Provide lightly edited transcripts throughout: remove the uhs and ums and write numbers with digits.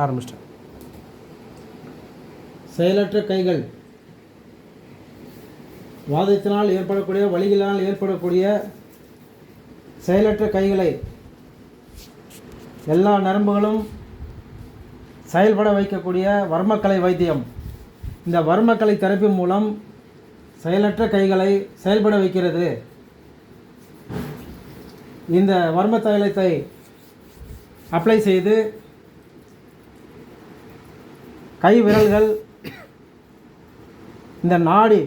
ஆரம்பிச்சிட்டேன். செயலற்ற கைகள் வாதத்தினால் ஏற்படக்கூடிய வலிகளால் ஏற்படக்கூடிய செயலற்ற கைகளை எல்லா நரம்புகளும் செயல்பட வைக்கக்கூடிய வர்மக்கலை வைத்தியம். இந்த வர்மக்கலை தெரப்பி மூலம் செயலற்ற கைகளை செயல்பட வைக்கிறது. இந்த வர்ம தைலத்தை அப்ளை செய்து கை விரல்கள், இந்த நாடி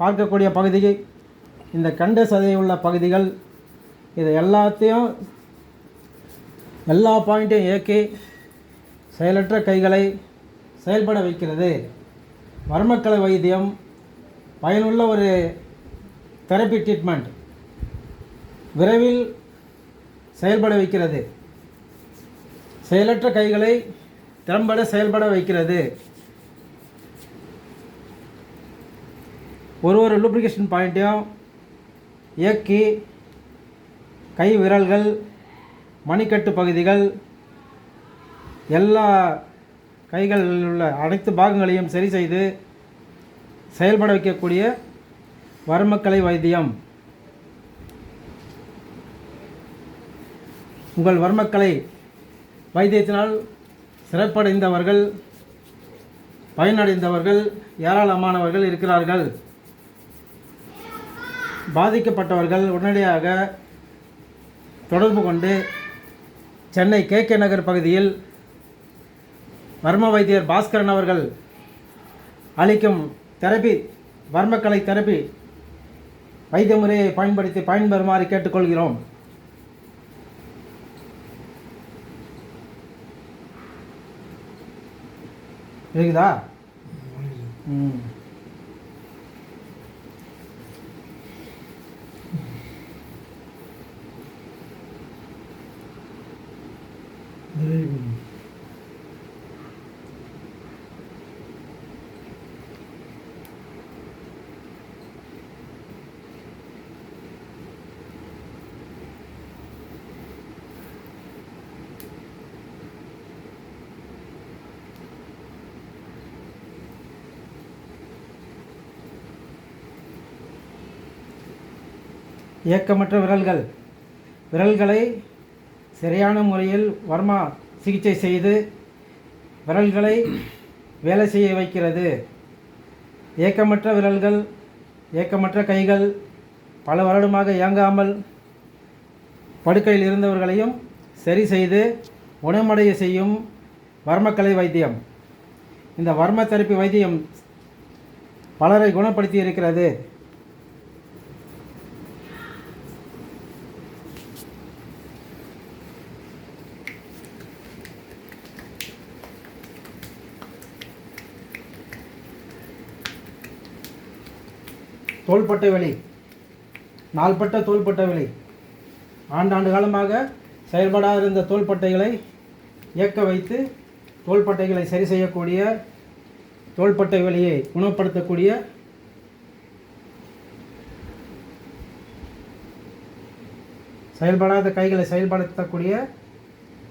பார்க்கக்கூடிய பகுதி, இந்த கண்ட சதை உள்ள பகுதிகள், இது எல்லாத்தையும் எல்லா பாயிண்ட்டையும் இயக்கி செயலற்ற கைகளை செயல்பட வைக்கிறது. வர்மக்கலை வைத்தியம் பயனுள்ள ஒரு தெரப்பி ட்ரீட்மெண்ட், விரைவில் செயல்பட வைக்கிறது. செயலற்ற கைகளை திறம்பட செயல்பட வைக்கிறது. ஒரு லூப்ரிகேஷன் பாயிண்ட்டையும் இயக்கி கை விரல்கள், மணிக்கட்டு பகுதிகள், எல்லா கைகளில் உள்ள அனைத்து பாகங்களையும் சரி செய்து செயல்பட வைக்கக்கூடிய வர்மக்கலை வைத்தியம். உங்கள் வர்மக்கலை வைத்தியத்தினால் சிறப்படைந்தவர்கள், பயனடைந்தவர்கள் ஏராளமானவர்கள் இருக்கிறார்கள். பாதிக்கப்பட்டவர்கள் உடனடியாக தொடர்பு கொண்டு சென்னை KK நகர் பகுதியில் வர்ம வைத்தியர் பாஸ்கரன் அவர்கள் அளிக்கும் தெரப்பி, வர்மக்கலை தெரப்பி வைத்திய முறையை பயன்படுத்தி பயன்பெறுமாறு கேட்டுக்கொள்கிறோம். இருக்குதா? இயக்கமற்ற விரல்களை சரியான முறையில் வர்மா சிகிச்சை செய்து விரல்களை வேலை செய்ய வைக்கிறது. இயக்கமற்ற விரல்கள், இயக்கமற்ற கைகள், பல வருடமாக இயங்காமல் படுக்கையில் இருந்தவர்களையும் சரி செய்து குணமடைய செய்யும் வர்மக்கலை வைத்தியம். இந்த வர்ம தெரப்பி வைத்தியம் பலரை குணப்படுத்தி இருக்கிறது. தோள்பட்டை வலி, நாள்பட்ட தோள்பட்டை வலி, ஆண்டாண்டு காலமாக செயல்படாத இருந்த தோள்பட்டைகளை இயக்க வைத்து தோள்பட்டைகளை சரி செய்யக்கூடிய, தோள்பட்டை வலியை குணப்படுத்தக்கூடிய செயல்படாத கைகளை செயல்படுத்தக்கூடிய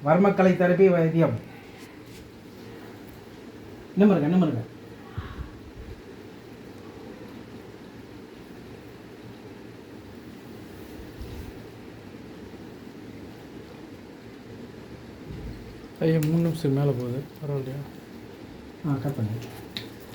வர்மக்கலை தெரப்பி வைத்தியம். நிமிருங்க. ஐயா 3 நிமிஷம் மேலே போகுது, பரவாயில்லையா? கட் பண்ணு.